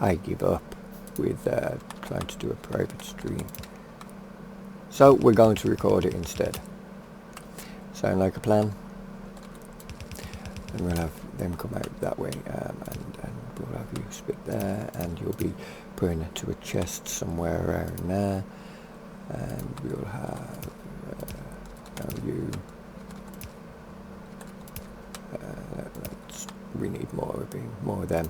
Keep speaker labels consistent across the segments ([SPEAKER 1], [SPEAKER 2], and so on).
[SPEAKER 1] I give up with trying to do a private stream. So we're going to record it instead. Sound like a plan? And we'll have them come out that way, and we'll have you spit there, and you'll be putting it to a chest somewhere around there, and we'll have you. We need more of them.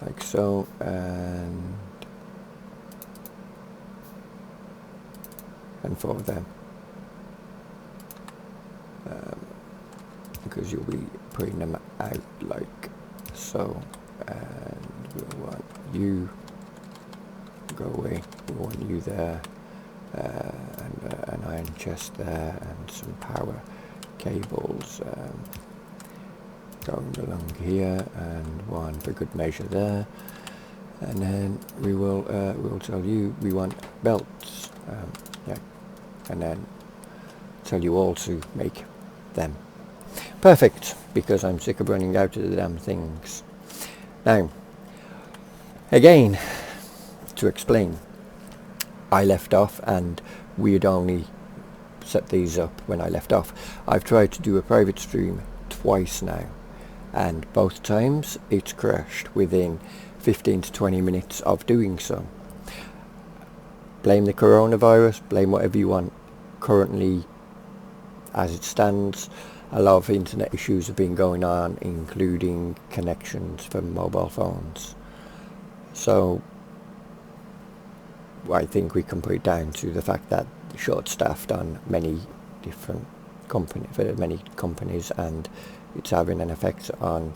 [SPEAKER 1] Like so, and 4 of them, because you'll be putting them out like so, and we'll want you go away. We want you there, and an iron chest there, and some power cables going along here, and one for good measure there, and then we'll tell you we want belts, and then tell you all to make them. Perfect, because I'm sick of running out of the damn things. Now, again, to explain, I left off and we had only set these up when I left off. I've tried to do a private stream twice now, and both times it's crashed within 15 to 20 minutes of doing so. Blame the coronavirus, blame whatever you want. Currently, as it stands, a lot of internet issues have been going on, including connections for mobile phones. So I think we can put it down to the fact that short-staffed on many different companies, and it's having an effect on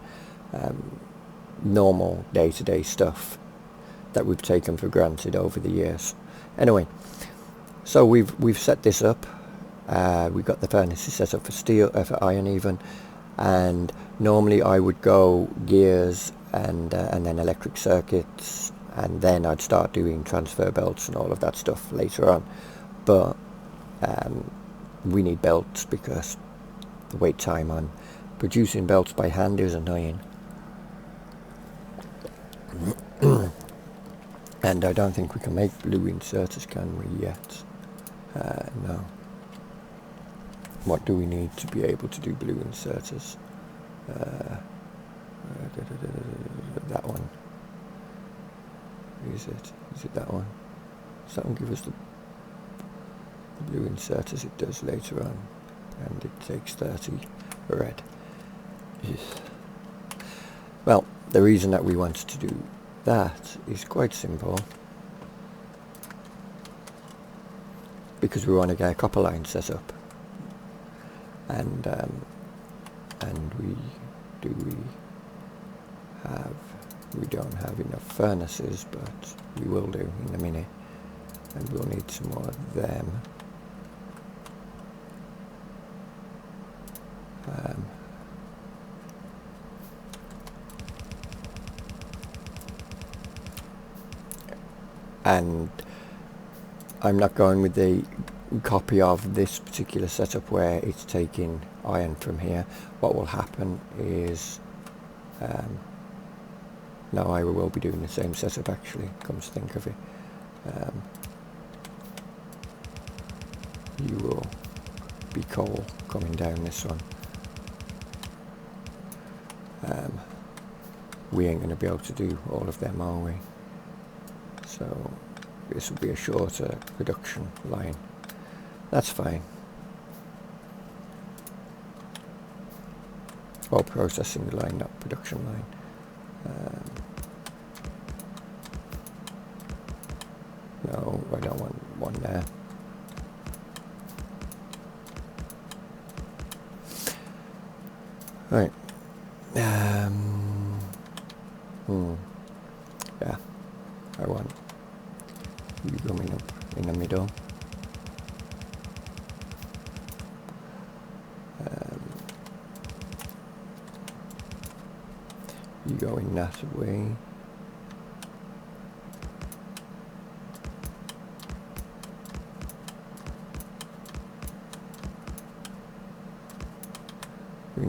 [SPEAKER 1] normal day-to-day stuff that we've taken for granted over the years. Anyway, so we've set this up. We've got the furnaces set up for steel, for iron even, and normally I would go gears and then electric circuits, and then I'd start doing transfer belts and all of that stuff later on. But we need belts because the wait time on producing belts by hand is annoying. And I don't think we can make blue inserters, can we, yet? No. What do we need to be able to do blue inserters? That one. Is it that one? Does that one give us the blue inserters? It does later on, and it takes 30 red. Yes. Well, the reason that we wanted to do that is quite simple, because we want to get a copper line set up, and we don't have enough furnaces, but we will do in a minute, and we'll need some more of them. And I'm not going with the copy of this particular setup where it's taking iron from here. What will happen is no, I will be doing the same setup actually, comes to think of it. You will be coal coming down this one. We ain't going to be able to do all of them, are we? So this will be a shorter production line. That's fine. Or processing line, not production line. No, I don't want one there. Right. Yeah. I want you coming up in the middle. You go in that way.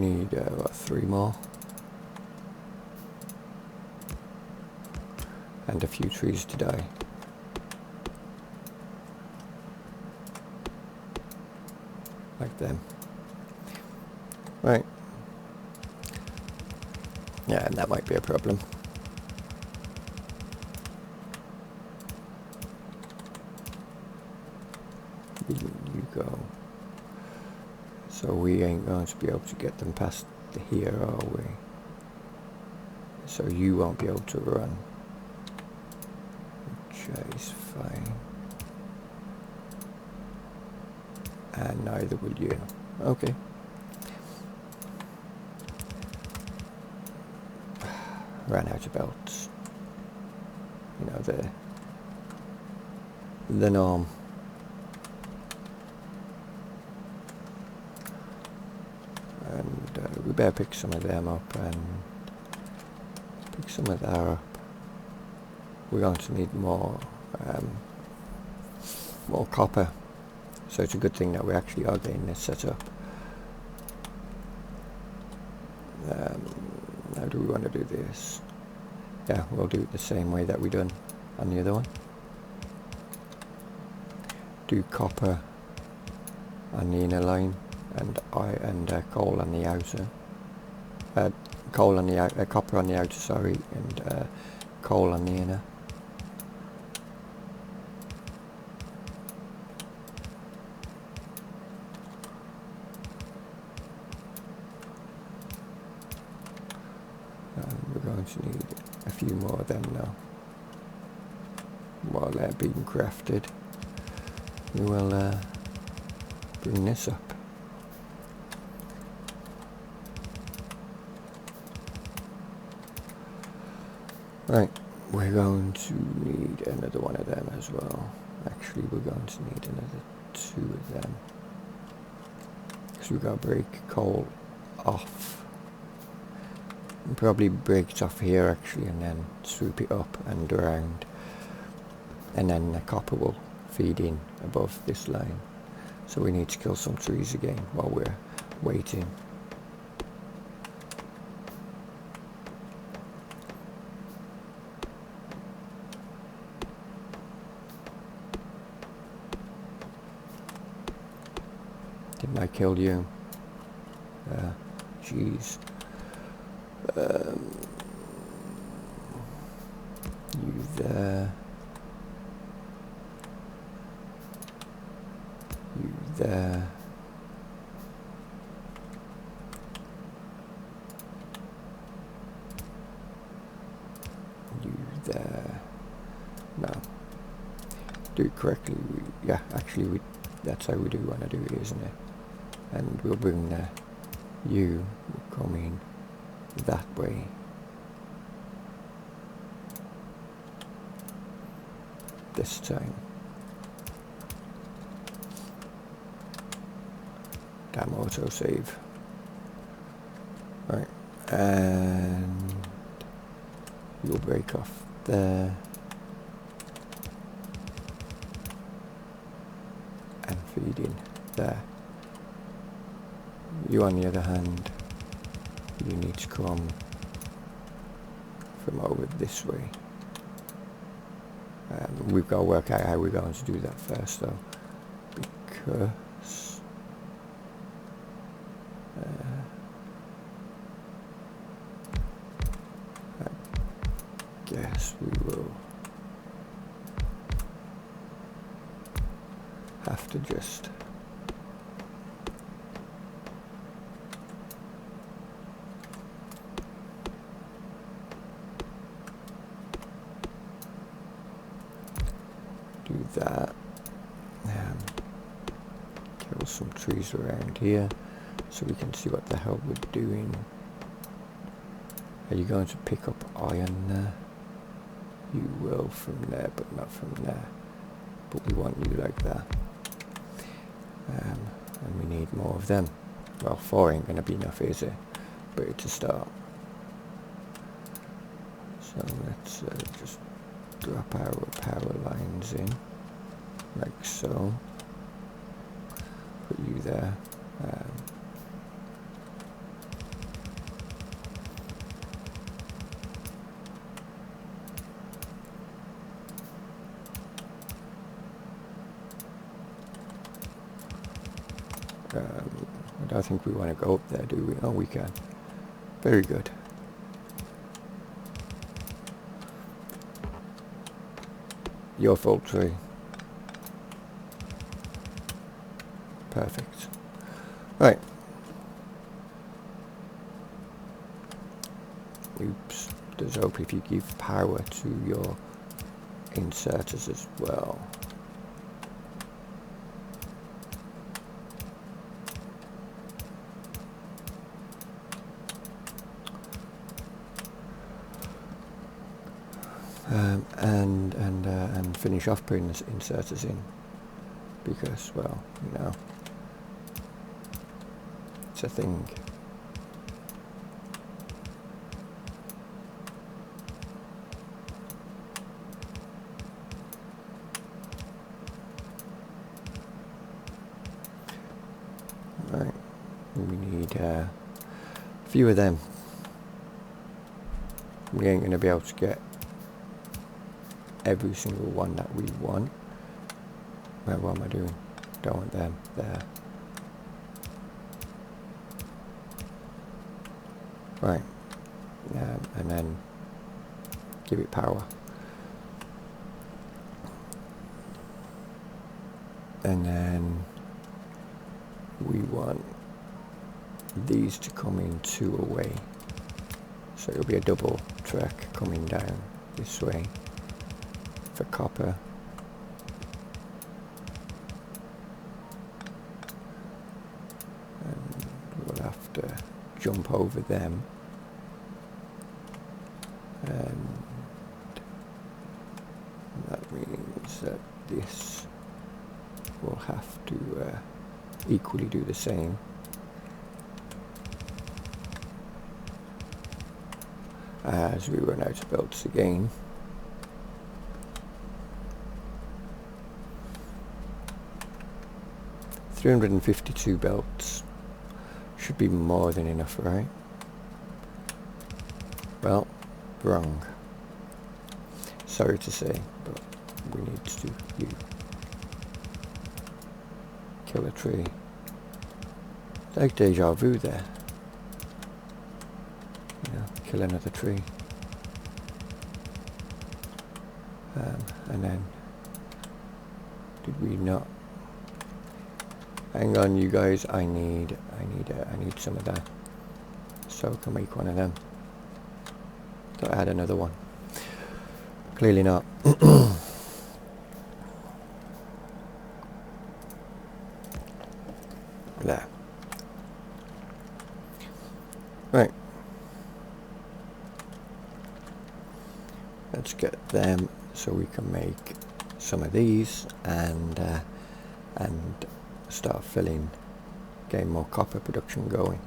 [SPEAKER 1] need what, 3 more, and a few trees to die. Like them. Right. Yeah, and that might be a problem. You go. So we ain't going to be able to get them past here, are we? So you won't be able to run. Which is fine. And neither will you. Okay. Ran out of belts. You know, the norm. And we better pick some of them up and pick some of that up. We're going to need more copper. So it's a good thing that we actually are getting this set up. How do we want to do this? Yeah, we'll do it the same way that we done on the other one. Do copper on the inner line and coal on the outer. Copper on the outer, sorry, and coal on the inner. We're going to need a few more of them now. While they're being crafted, we will bring this up. Right, we're going to need another one of them as well. Actually, we're going to need another 2 of them. Because we've got to break coal off. And probably break it off here actually, and then swoop it up and around. And then the copper will feed in above this line. So we need to kill some trees again while we're waiting. Didn't I kill you? Jeez. You there. You there. You there. No. Do it correctly. Yeah, actually that's how we do want to do it, isn't it? And we'll bring you coming that way. This time. Damn autosave. Right, and you'll break off there. And feed in there. You, on the other hand, you need to come from over this way. We've got to work out how we're going to do that first though, because I guess we will have to just do that. Kill some trees around here so we can see what the hell we're doing. Are you going to pick up iron there? You will from there, but not from there. But we want you like that. And we need more of them. Well, 4 ain't going to be enough, is it? But it's a start. So let's just drop our power lines in, like so. Put you there. I don't think we want to go up there, do we? Oh, we can. Very good. Your fault, tree. Perfect. Right. Oops. There's hope if you give power to your inserters as well. And finish off putting the inserters in, because, well, you know, it's a thing. Right, we need a few of them. We ain't going to be able to get every single one that we want. Well, what am I doing? Don't want them there. Right, and then give it power. And then we want these to come in 2 away. So it'll be a double track coming down this way for copper. And we'll have to jump over them. And that means that this will have to equally do the same. As we run out of belts again. $352 belts should be more than enough, right? Well, wrong. Sorry to say, but we need to kill a tree. It's like deja vu there. Kill another tree. And then, did we not? Hang on, you guys. I need some of that, so I can make one of them. So add another one. Clearly not. There. Right. Let's get them so we can make some of these and start getting more copper production going.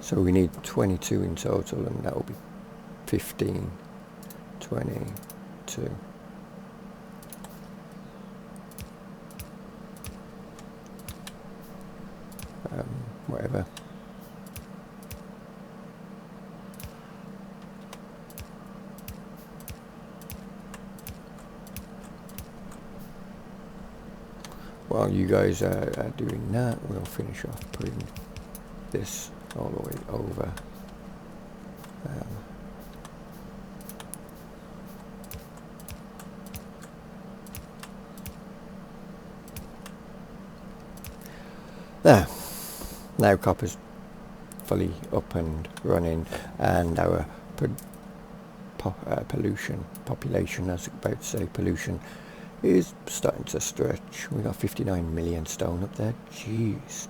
[SPEAKER 1] So we need 22 in total, and that will be 15, 22. Whatever. While you guys are doing that, we'll finish off putting this all the way over. There. Now copper's fully up and running, and our population, I was about to say pollution, is starting to stretch. We got 59 million stone up there. Jeez.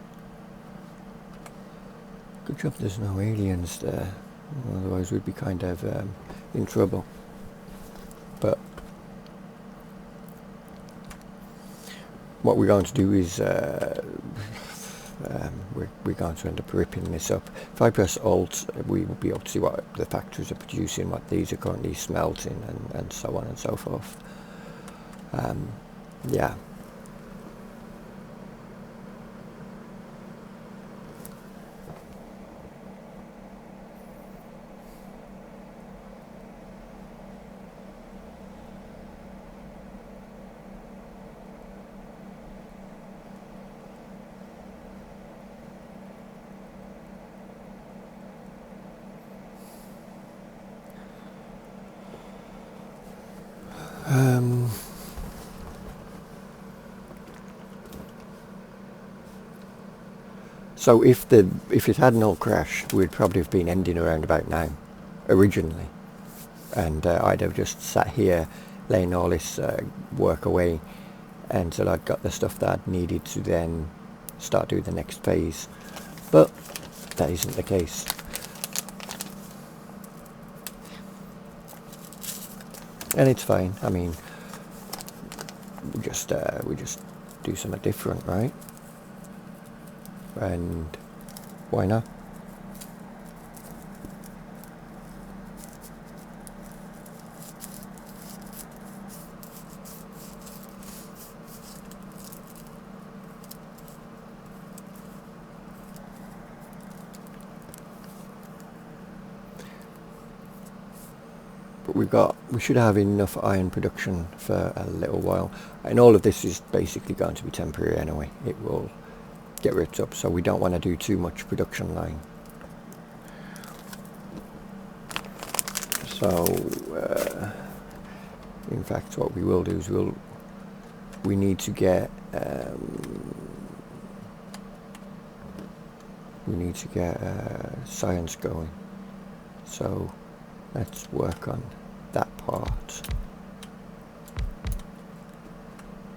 [SPEAKER 1] Good job there's no aliens there, otherwise we'd be kind of in trouble. But what we're going to do is we're going to end up ripping this up. If I press Alt, we will be able to see what the factories are producing, what these are currently smelting, and so on and so forth. yeah. So if it hadn't all crashed, we'd probably have been ending around about now, originally, and I'd have just sat here, laying all this work away, until I'd got the stuff that I'd needed to then start doing the next phase. But that isn't the case. And it's fine. I mean, we just do something different, right? And why not? But we should have enough iron production for a little while, and all of this is basically going to be temporary anyway. It will get ripped up, so we don't want to do too much production line. So in fact what we will do is we need to get science going, so let's work on that part.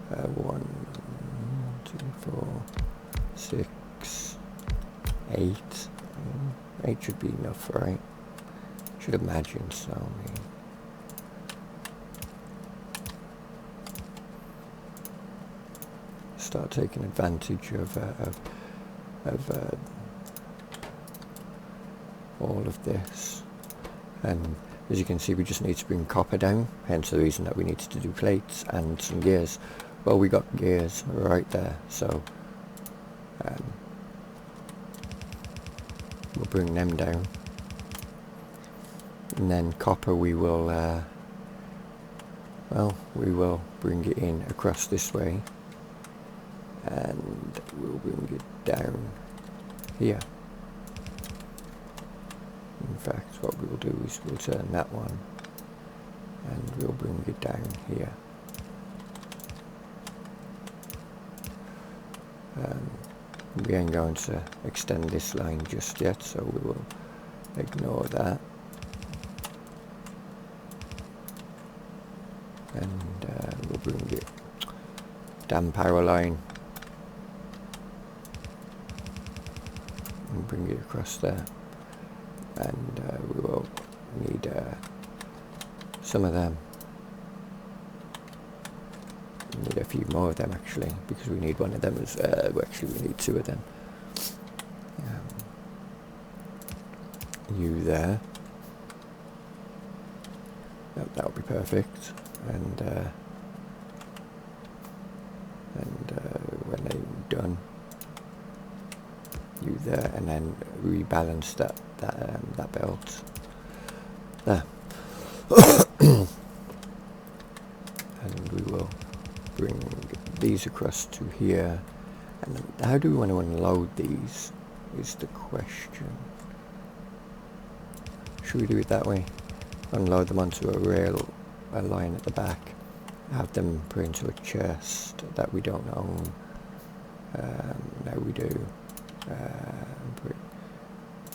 [SPEAKER 1] 1, 2, 4, 6, 8. 8 should be enough, right? Should imagine so. Start taking advantage of all of this. And as you can see, we just need to bring copper down, hence the reason that we needed to do plates and some gears. Well, we got gears right there, so we'll bring them down. And then copper we will bring it in across this way, and we'll bring it down here. In fact, what we'll do is we'll turn that one and we'll bring it down here. We ain't going to extend this line just yet, so we will ignore that. And we'll bring it, damn power line, and bring it across there. And we will need some of them. We need a few more of them actually, because we need one of them as actually we need 2 of them. You there. Yep, that would be perfect. And when they're done, you there, and then rebalance that belt there. And we will bring these across to here. And how do we want to unload these is the question. Should we do it that way? Unload them onto a rail, a line at the back, have them put into a chest that we don't own. Now we do. Put it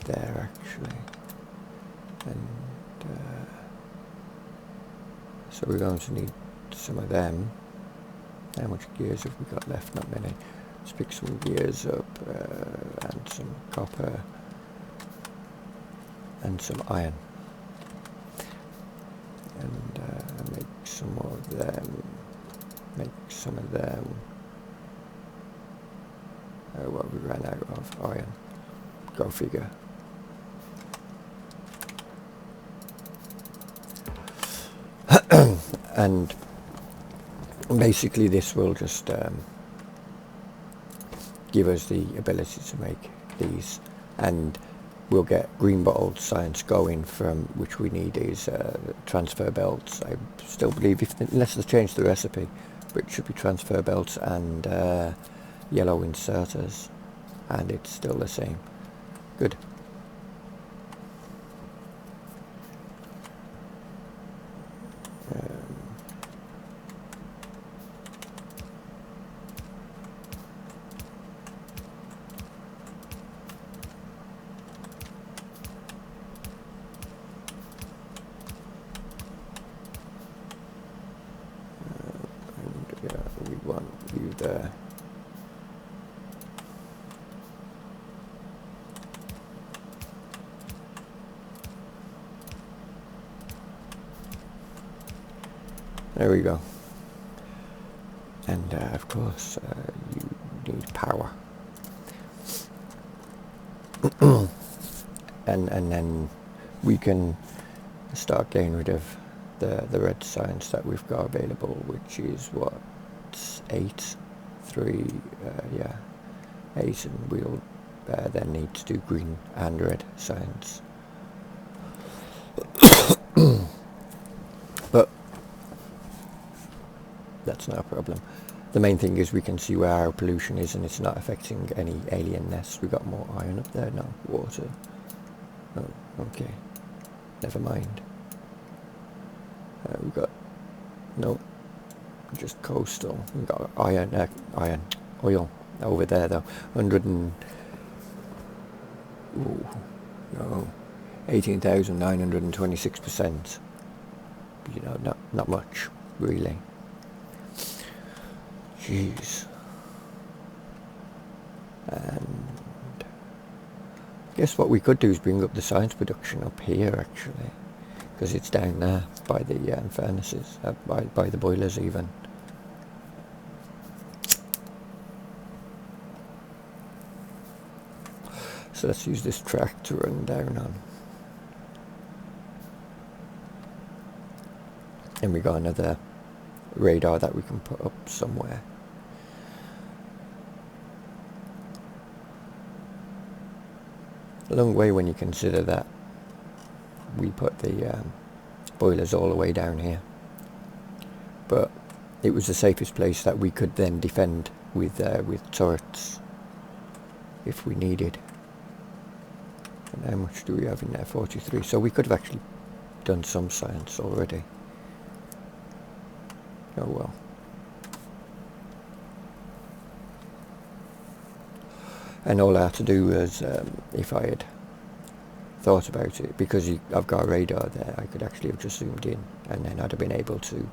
[SPEAKER 1] there actually. And so we're going to need some of them. How much gears have we got left? Not many. Let's pick some gears up and some copper and some iron, and make some more of them. Make some of them. Well, we ran out of iron. Go figure. And And basically this will just give us the ability to make these, and we'll get green bottled science going from, which we need is transfer belts. I still believe, unless they change the recipe, but it should be transfer belts and yellow inserters, and it's still the same. Good. We want you there. There we go. And of course you need power. and then we can start getting rid of the red science that we've got available, which is what, 8, 3, yeah, 8, and we'll then need to do green and red science. But that's not a problem. The main thing is we can see where our pollution is, and it's not affecting any alien nests. We've got more iron up there now, water. Oh, okay, never mind. We've got, no, just coastal. We've got oil over there though. 18,926%. You know, not much really. Jeez. And I guess what we could do is bring up the science production up here actually, because it's down there by the furnaces, by the boilers even. So let's use this track to run down on. And we got another radar that we can put up somewhere. A long way when you consider that we put the boilers all the way down here. But it was the safest place that we could then defend with turrets if we needed. And how much do we have in there? 43. So we could have actually done some science already. Oh well. And all I had to do was, if I had thought about it, because I've got a radar there, I could actually have just zoomed in, and then I'd have been able to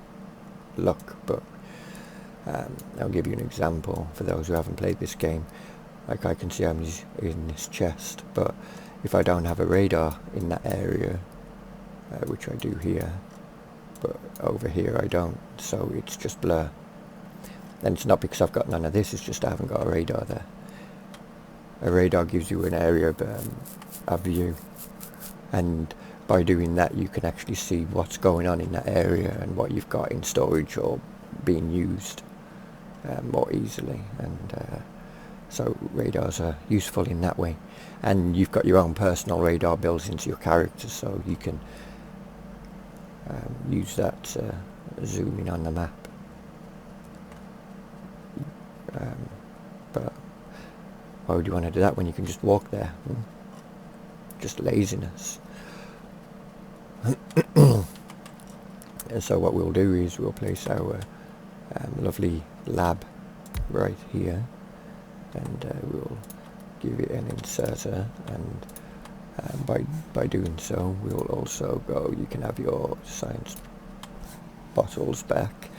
[SPEAKER 1] look. But I'll give you an example for those who haven't played this game. Like I can see I'm in this chest, but if I don't have a radar in that area, which I do here, but over here I don't, so it's just blur. And it's not because I've got none of this, it's just I haven't got a radar there. A radar gives you an area of view, and by doing that you can actually see what's going on in that area and what you've got in storage or being used more easily. And so radars are useful in that way. And you've got your own personal radar built into your character, so you can use that to zoom in on the map. But why would you want to do that when you can just walk there? Just laziness. And so what we'll do is we'll place our lovely lab right here, and we'll give it an inserter, and by doing so we'll also go, you can have your science bottles back,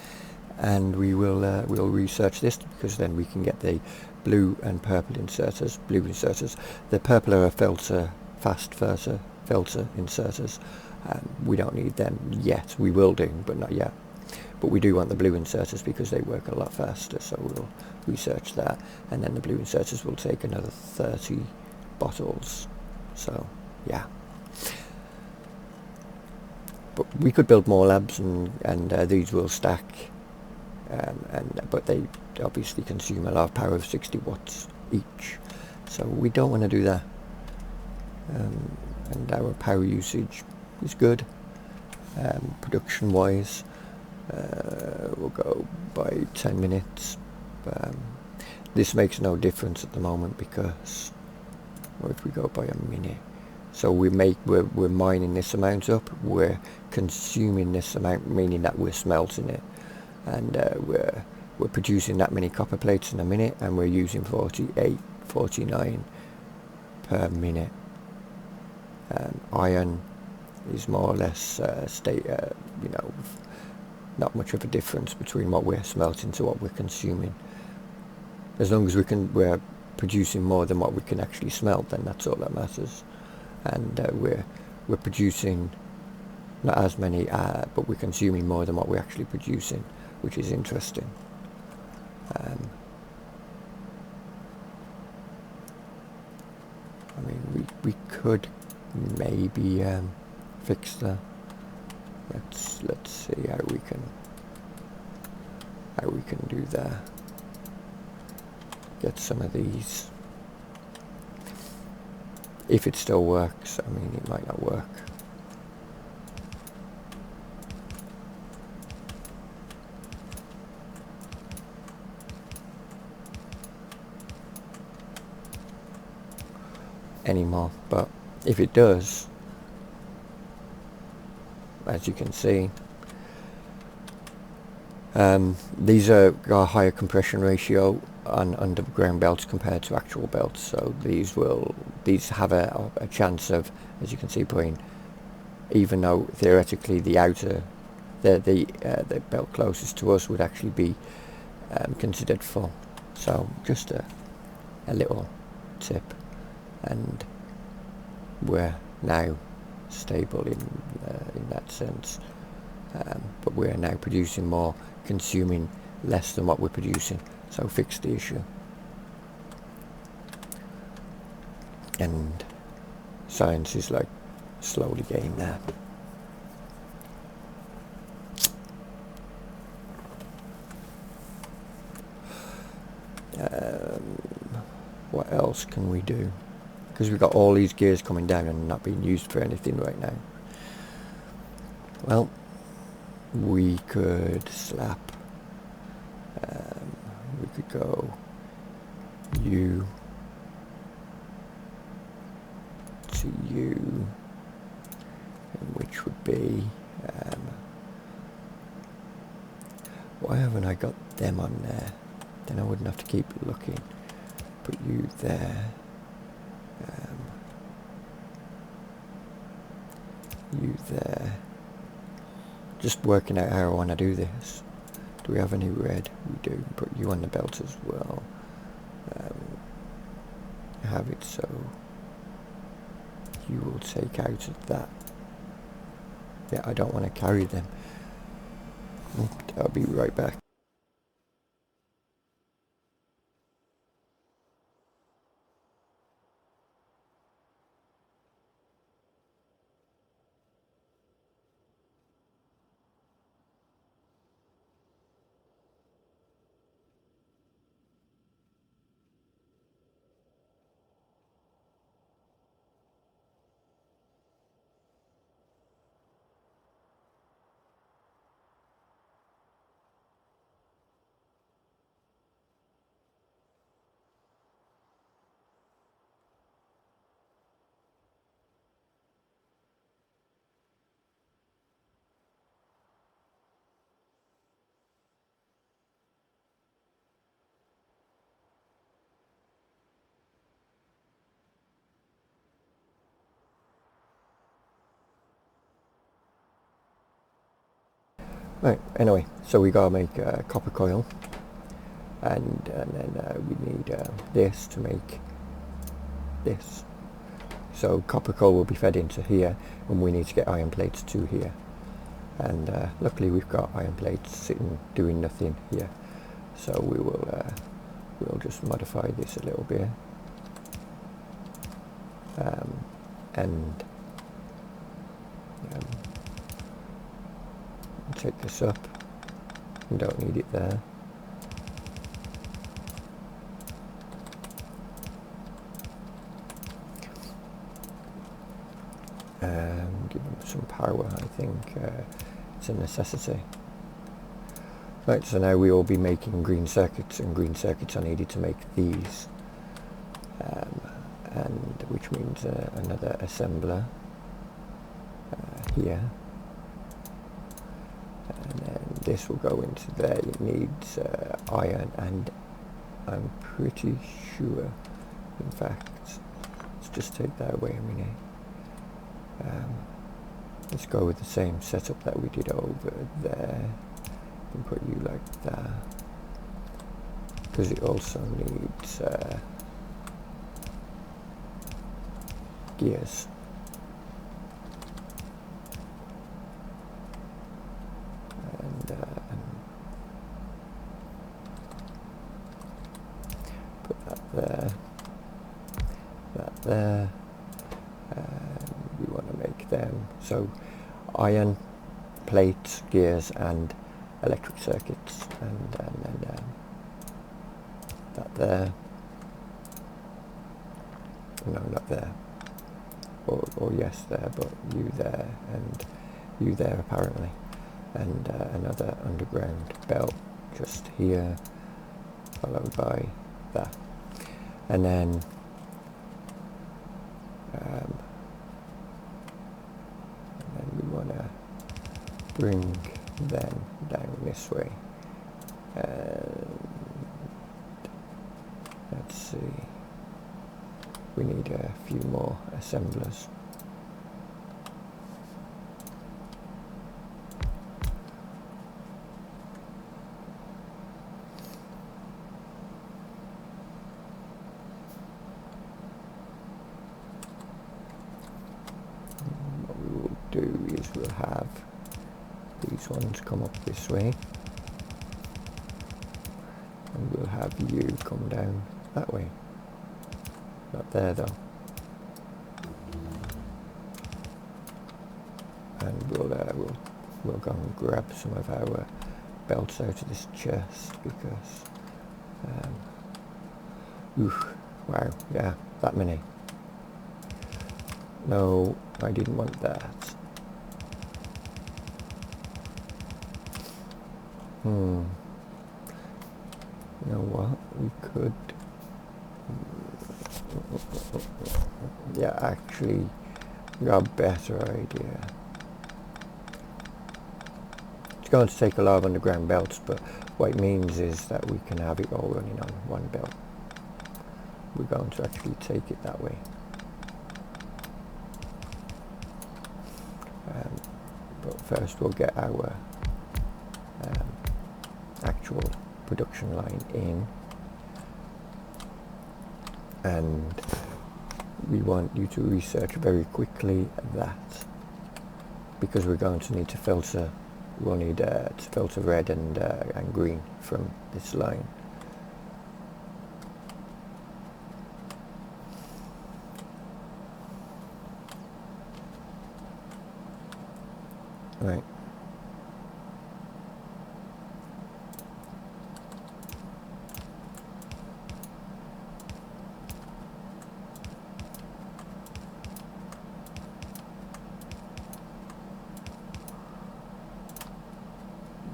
[SPEAKER 1] and we'll research this, because then we can get the blue and purple inserters. Blue inserters, the purple are a fast filter inserters. We don't need them yet. We will do, but not yet. But we do want the blue inserters because they work a lot faster, so we'll research that, and then the blue inserters will take another 30 bottles. So yeah, but we could build more labs, and these will stack but they obviously consume a lot of power of 60 watts each, so we don't want to do that. And our power usage is good. Production wise, we'll go by 10 minutes. This makes no difference at the moment because, or if we go by a minute, so we're mining this amount up, we're consuming this amount, meaning that we're smelting it, and we're producing that many copper plates in a minute, and we're using 49 per minute. Iron is more or less not much of a difference between what we're smelting to what we're consuming. As long as we're producing more than what we can actually smelt, then that's all that matters. And we're producing not as many, but we're consuming more than what we're actually producing, which is interesting. I mean, we could maybe fix that. Let's see how we can do that. Get some of these. If it still works, I mean, it might not work. Anymore, but if it does, as you can see, these got a higher compression ratio on underground belts compared to actual belts, so these have a chance of, as you can see, putting, even though theoretically the belt closest to us would actually be considered full. So just a little tip, and we're now stable in that sense, but we're now producing more, consuming less than what we're producing, so fix the issue. And science is like slowly getting there. What else can we do? Because we've got all these gears coming down and not being used for anything right now. Well, we could slap, we could go U to U, which would be, why haven't I got them on there? Then I wouldn't have to keep looking. Put U there. You there. Just working out how I want to do this. Do we have any red? We do. Put you on the belt as well. Have it so you will take out of that. Yeah, I don't want to carry them. I'll be right back. Right, anyway, so we gotta make copper coil, and then we need this to make this. So copper coil will be fed into here, and we need to get iron plates to here. And luckily we've got iron plates sitting doing nothing here, so we'll just modify this a little bit, and take this up, You don't need it there. Give them some power, I think it's a necessity. Right, so now we will be making green circuits, and green circuits are needed to make these. And which means another assembler here. And then this will go into there. It needs iron, and I'm pretty sure, in fact, let's just take that away a minute. Let's go with the same setup that we did over there and put you like that, because it also needs gears. And put that there, that there. We want to make them so iron, plates, gears, and electric circuits, and then that there. No, not there. Or yes, there, but you there and you there apparently, and another underground belt just here, followed by that, and then we want to bring them down this way, and let's see, we need a few more assemblers. What we will do is we'll have these ones come up this way, and we'll have you come down that way. Not there though. And we'll go and grab some of our belts out of this chest, because wow, yeah, that many. No, I didn't want that. You know what, we could, yeah, actually got a better idea. It's going to take a lot of underground belts, but what it means is that we can have it all running on one belt. We're going to actually take it that way. But first we'll get our actual production line in, and we want you to research very quickly that, because we're going to need to filter, we'll need to filter red and green from this line. Right.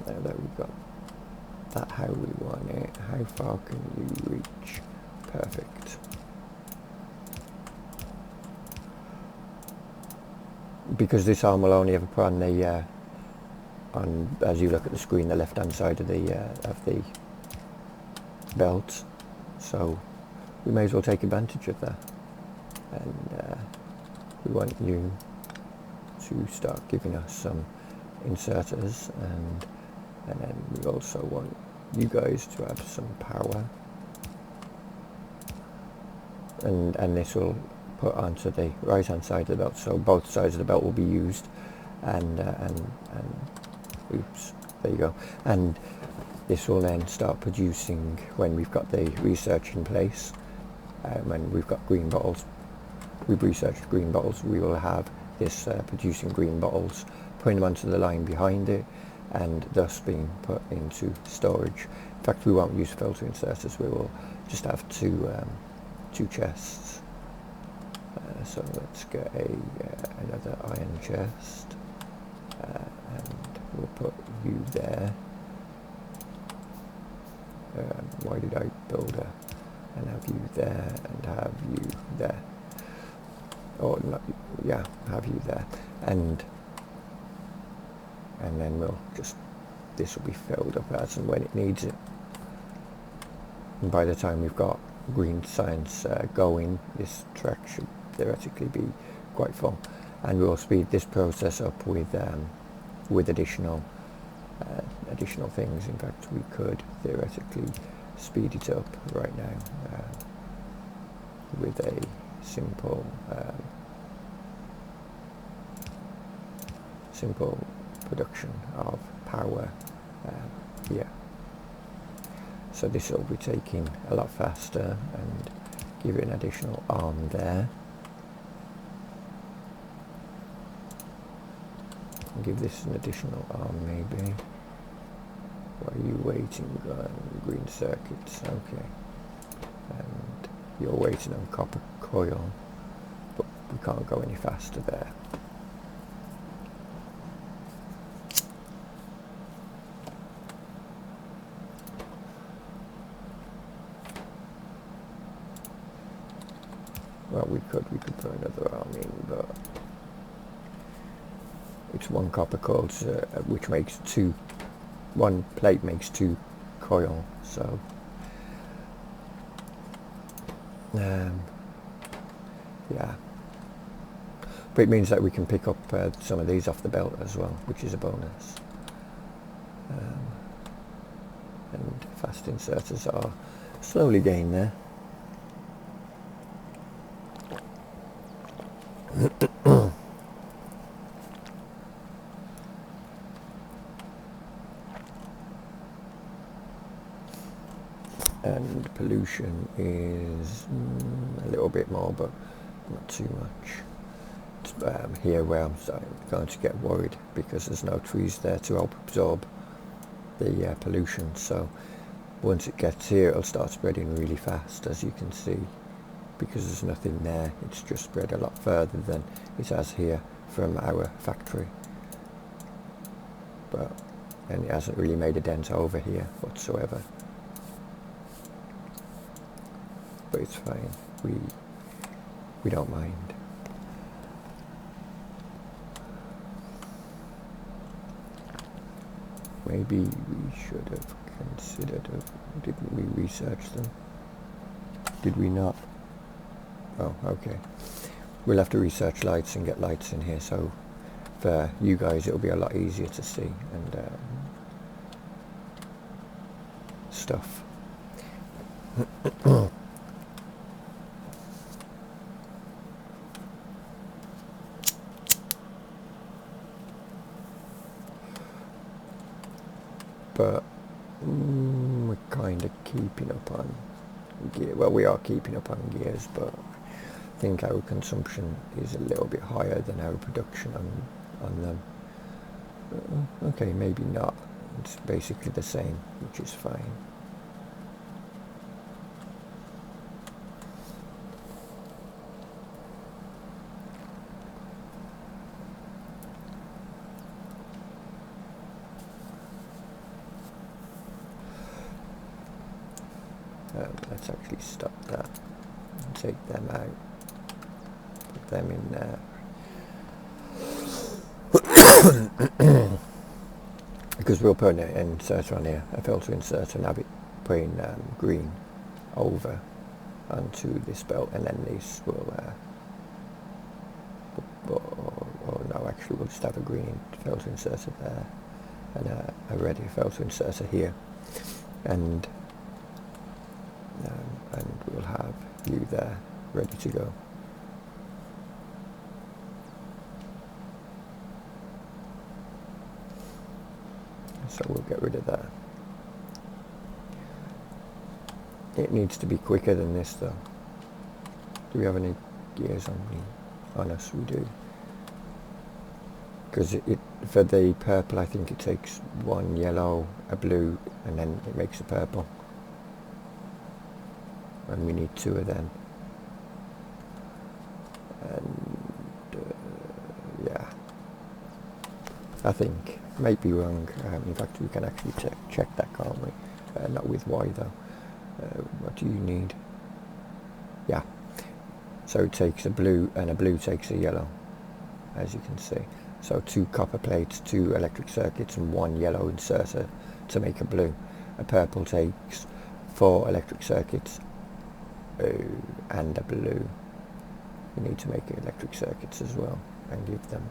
[SPEAKER 1] Now that we've got that how we want it, how far can you reach? Perfect. Because this arm will only ever put on the as you look at the screen, the left hand side of the belt, so we may as well take advantage of that, and we want you to start giving us some inserters, and then we also want you guys to have some power, and this will put onto the right hand side of the belt, so both sides of the belt will be used, and oops, there you go, and this will then start producing when we've got the research in place, and we've got green bottles, we've researched green bottles, we will have this producing green bottles, putting them onto the line behind it, and thus being put into storage. In fact, we won't use filter inserters, we will just have two chests. So let's get another iron chest, and we'll put you there. Why did I build and have you there and have you there? Or not, yeah, have you there, and then we'll just, this will be filled up as and when it needs it. And by the time we've got green science going, this track should theoretically be quite full, and we'll speed this process up with additional things. In fact, we could theoretically speed it up right now with a simple production of power here. So this will be taking a lot faster, and give it an additional arm there. And give this an additional arm maybe. Why are you waiting on green circuits? Okay. And you're waiting on copper coil, but we can't go any faster there. Well, we could put another arm in, but it's one copper coil, which makes one plate makes two coil, so yeah. But it means that we can pick up some of these off the belt as well, which is a bonus. And fast inserters are slowly getting there. And pollution is a little bit more, but not too much. It's here where I'm going to get worried, because there's no trees there to help absorb the pollution. So once it gets here, it'll start spreading really fast, as you can see, because there's nothing there. It's just spread a lot further than it has here from our factory. And it hasn't really made a dent over here whatsoever. But it's fine. We don't mind. Maybe we should have considered didn't we research them? Did we not? Oh, okay. We'll have to research lights and get lights in here, so for you guys it'll be a lot easier to see and stuff. But we're kind of keeping up on gear. Well, we are keeping up on gears, but I think our consumption is a little bit higher than our production on them. Okay, maybe not. It's basically the same, which is fine. Let's actually stop that and take them out, put them in there. Because we'll put an inserter on here, a filter inserter, and have it putting green over onto this belt, and then this will, or no, actually we'll just have a green filter inserter there, and a red filter inserter here, and we'll have you there ready to go. So we'll get rid of that. It needs to be quicker than this though. Do we have any gears on us? We do. because it for the purple I think it takes one yellow, a blue, and then it makes a purple, and we need 2 of them. And yeah, I think, might be wrong, in fact we can actually check that, can't we? Not with Y though. What do you need? Yeah, so it takes a blue, and a blue takes a yellow, as you can see. So 2 copper plates, 2 electric circuits, and 1 yellow inserter to make a blue. A purple takes 4 electric circuits and a blue. We need to make electric circuits as well and give them.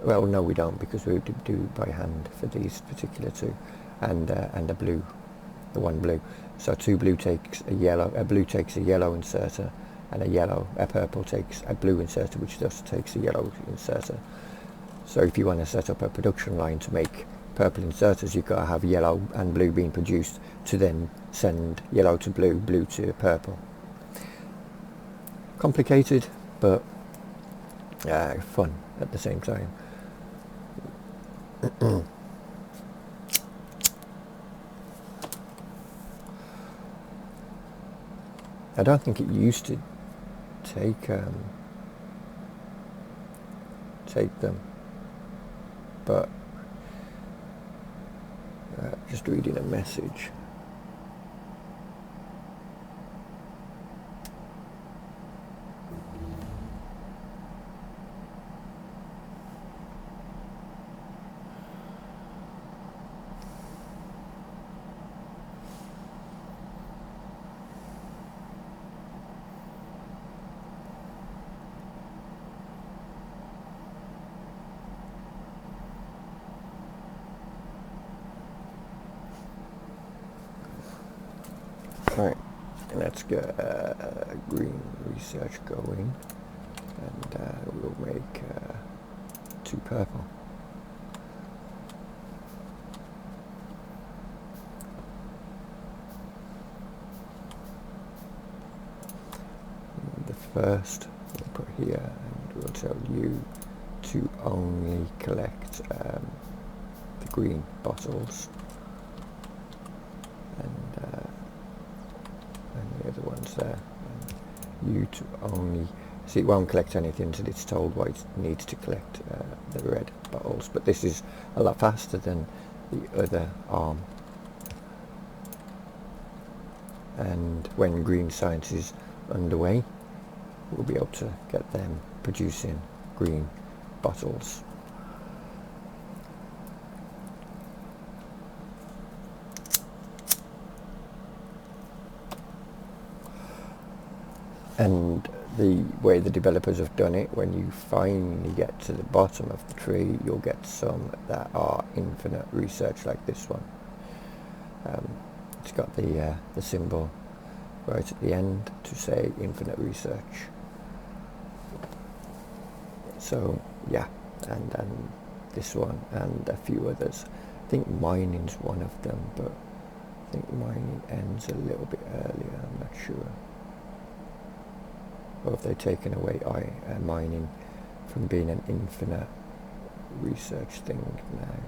[SPEAKER 1] Well, no, we don't, because we do by hand for these particular 2, and a blue, the 1 blue. So 2 blue takes a yellow. A blue takes a yellow inserter, and a purple takes a blue inserter, which just takes a yellow inserter. So if you want to set up a production line to make purple inserters, you've got to have yellow and blue being produced to then send yellow to blue, blue to purple. Complicated, but fun at the same time. I don't think it used to take them, but just reading a message. Right, let's get green research going, and we'll make 2 purple. And the first we'll put here, and we'll tell you to only collect the green bottles, and the other ones there, and you to only see, it won't collect anything until it's told what it needs to collect, the red bottles. But this is a lot faster than the other arm, and when green science is underway, we'll be able to get them producing green bottles. And the way the developers have done it, when you finally get to the bottom of the tree, you'll get some that are infinite research, like this one. It's got the symbol right at the end to say infinite research. So yeah, and this one and a few others. I think mining's one of them, but I think mining ends a little bit earlier, I'm not sure. Or have they taken away mining from being an infinite research thing now?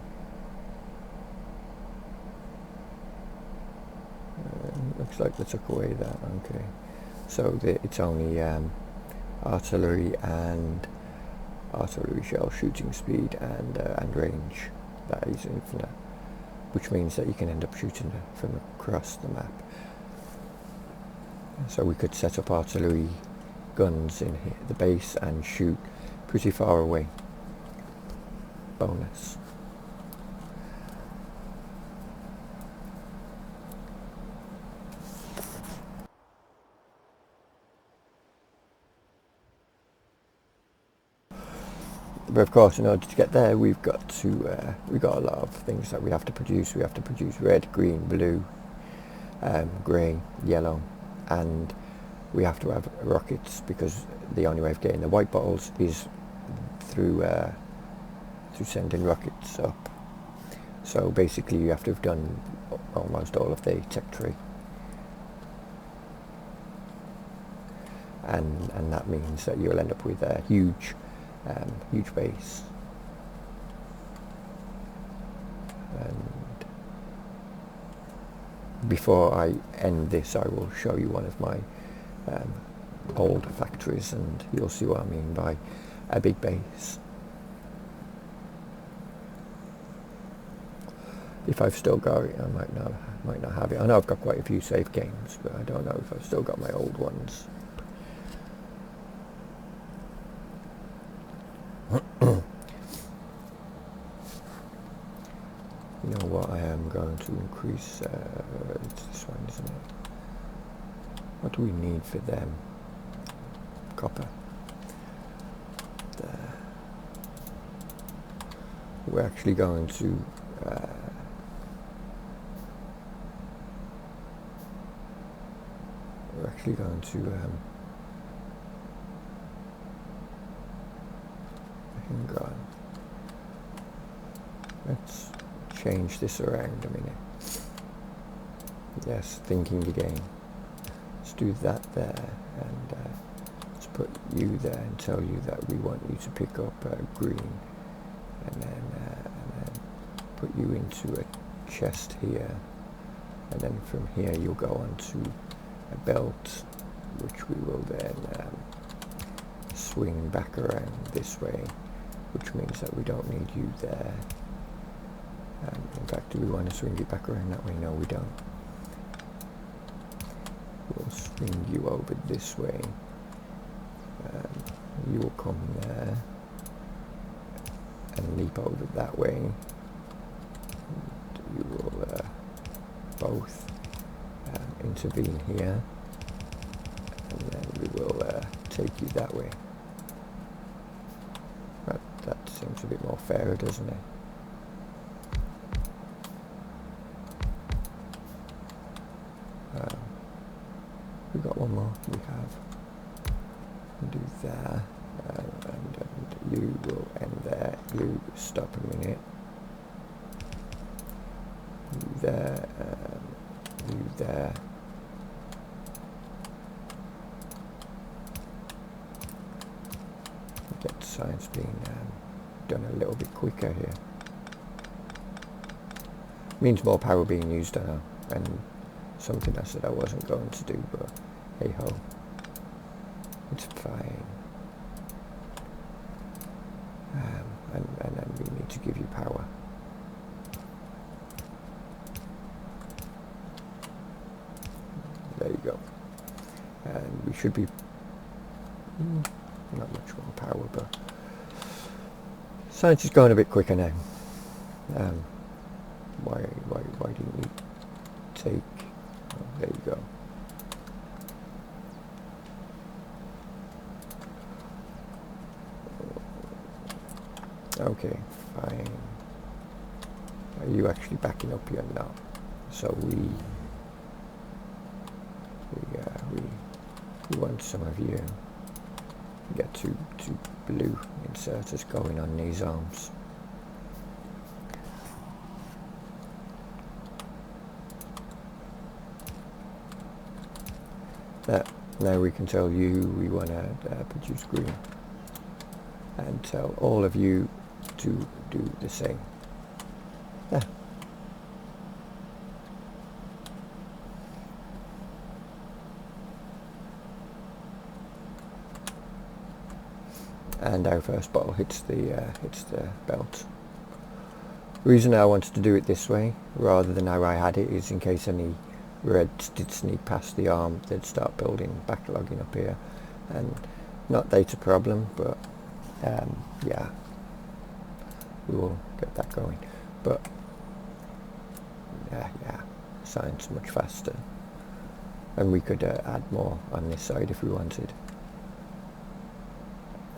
[SPEAKER 1] Looks like they took away that. Okay, so it's only artillery and artillery shell shooting speed and range that is infinite, which means that you can end up shooting from across the map. So we could set up artillery guns in here, the base, and shoot pretty far away. Bonus. But of course, in order to get there, we've got a lot of things that we have to produce. We have to produce red, green, blue, grey, yellow, and we have to have rockets, because the only way of getting the white bottles is through sending rockets up. So basically, you have to have done almost all of the tech tree, and that means that you'll end up with a huge base before I end this, I will show you one of my old factories, and you'll see what I mean by a big base. If I've still got it, I might not have it. I know I've got quite a few save games, but I don't know if I've still got my old ones. You know what, I am going to increase, it's this one, isn't it? What do we need for them? Copper. There. We're actually going to hang on. Let's change this around a minute. Yes, thinking again. Let's do that there, and let's put you there and tell you that we want you to pick up green, and then put you into a chest here, and then from here you'll go on to a belt, which we will then swing back around this way, which means that we don't need you there. In fact, do we want to swing it back around that way? No, we don't. We'll swing you over this way. You will come there and leap over that way. And you will both intervene here, and then we will take you that way. That seems a bit more fair, doesn't it? We've got one more. We have. Do there, and you will end there. You stop a minute. You there, you there. Get science being done a little bit quicker here. Means more power being used, I know, and something I said I wasn't going to do, but hey ho, it's fine. And then we need to give you power. There you go. And we should be not much more power, but science is going a bit quicker now. Why didn't you take? Oh, there you go. Okay, fine. Are you actually backing up here now? So we want some of you. Get two blue inserters going on these arms. Now we can tell you we want to produce green, and tell all of you to do the same. Yeah. And our first bottle hits the belt. The reason I wanted to do it this way rather than how I had it is in case any reds did sneak past the arm, they'd start building, backlogging up here, and not data problem, but yeah, we will get that going. But yeah, science much faster, and we could add more on this side if we wanted.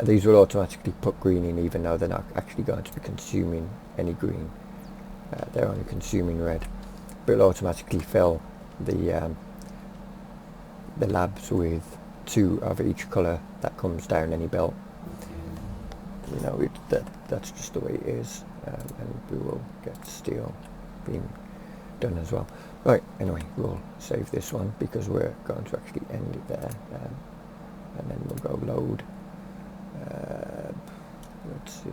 [SPEAKER 1] These will automatically put green in even though they're not actually going to be consuming any green. They're only consuming red, but it'll automatically fill the labs with 2 of each colour that comes down any belt. You know, that's just the way it is, and we will get steel being done as well. Right, anyway, we'll save this one because we're going to actually end it there, and then we'll go load. Let's see,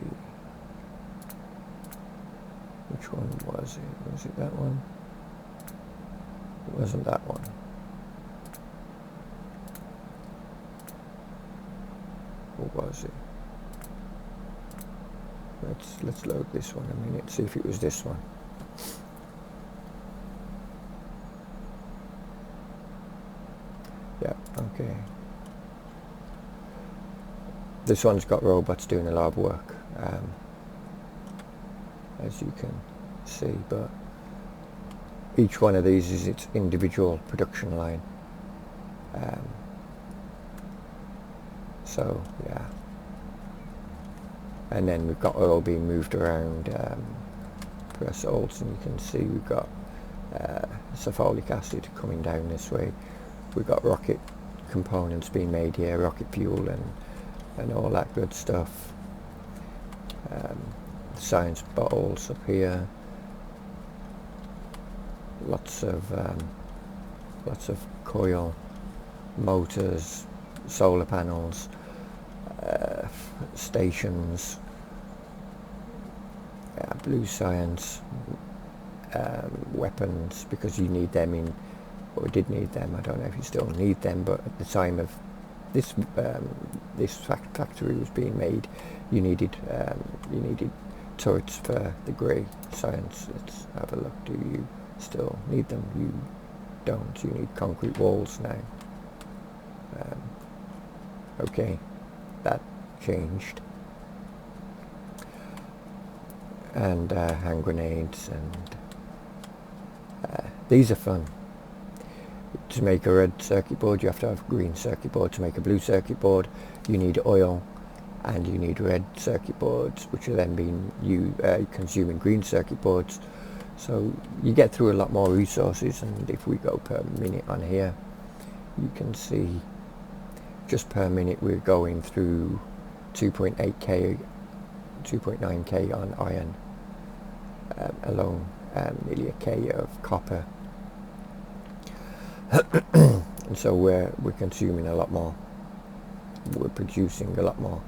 [SPEAKER 1] which one was it? Was it that one? It wasn't that one. Or was it? Let's load this one a minute, see if it was this one. Yeah, okay. This one's got robots doing a lot of work, as you can see, but each one of these is its individual production line. So yeah, and then we've got oil being moved around. Press Alt and you can see we've got sulfuric acid coming down this way. We've got rocket components being made here, rocket fuel and all that good stuff. Science bottles up here. Lots of coil, motors, solar panels, stations, blue science, weapons, because you need them in, or did need them. I don't know if you still need them, but at the time of this factory was being made, you needed turrets for the grey science. Let's have a look. Do you still need them? You don't. You need concrete walls now. Okay, that changed. And hand grenades, and these are fun. To make a red circuit board, you have to have a green circuit board. To make a blue circuit board, you need oil, and you need red circuit boards, which are then being consuming green circuit boards. So you get through a lot more resources, and if we go per minute on here, you can see just per minute we're going through 2.8k, 2.9k on iron alone, nearly a k of copper. And so we're consuming a lot more. We're producing a lot more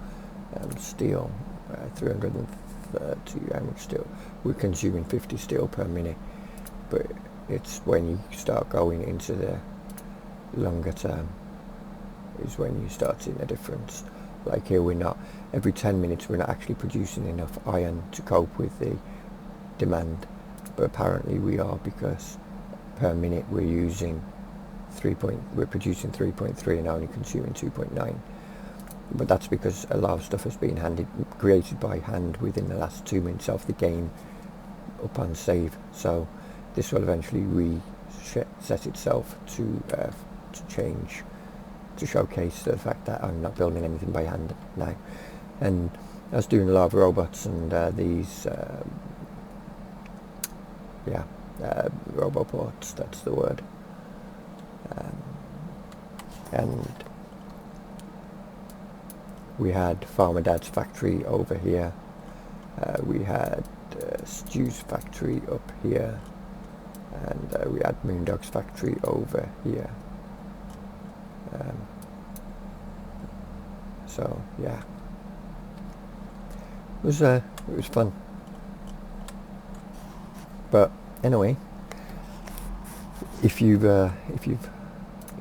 [SPEAKER 1] steel, 330, how much steel? We're consuming 50 steel per minute, but it's when you start going into the longer term is when you start seeing a difference. Like here, we're not, every 10 minutes we're not actually producing enough iron to cope with the demand, but apparently we are, because per minute we're using we're producing 3.3 and only consuming 2.9. But that's because a lot of stuff has been created by hand within the last 2 minutes of the game up on save. So this will eventually reset itself to change, to showcase the fact that I'm not building anything by hand now. And I was doing a lot of robots and these roboports, that's the word. And we had Farmer Dad's factory over here. We had Stu's factory up here, and we had Moondog's factory over here. So yeah, it was fun. But anyway, if you've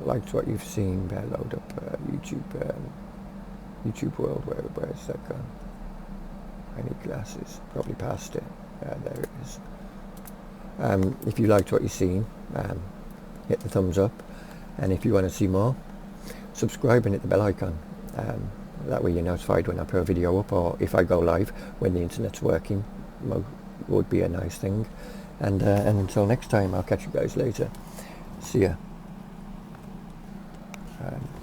[SPEAKER 1] liked what you've seen, better load up YouTube World. Where is that gone? I need glasses. Probably past it. There it is. If you liked what you've seen, hit the thumbs up, and if you want to see more, subscribe and hit the bell icon. That way you're notified when I put a video up, or if I go live when the internet's working. Would be a nice thing. And until next time, I'll catch you guys later. See ya.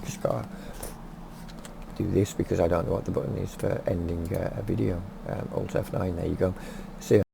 [SPEAKER 1] Just gotta do this because I don't know what the button is for ending a video. Alt F9, there you go. See ya.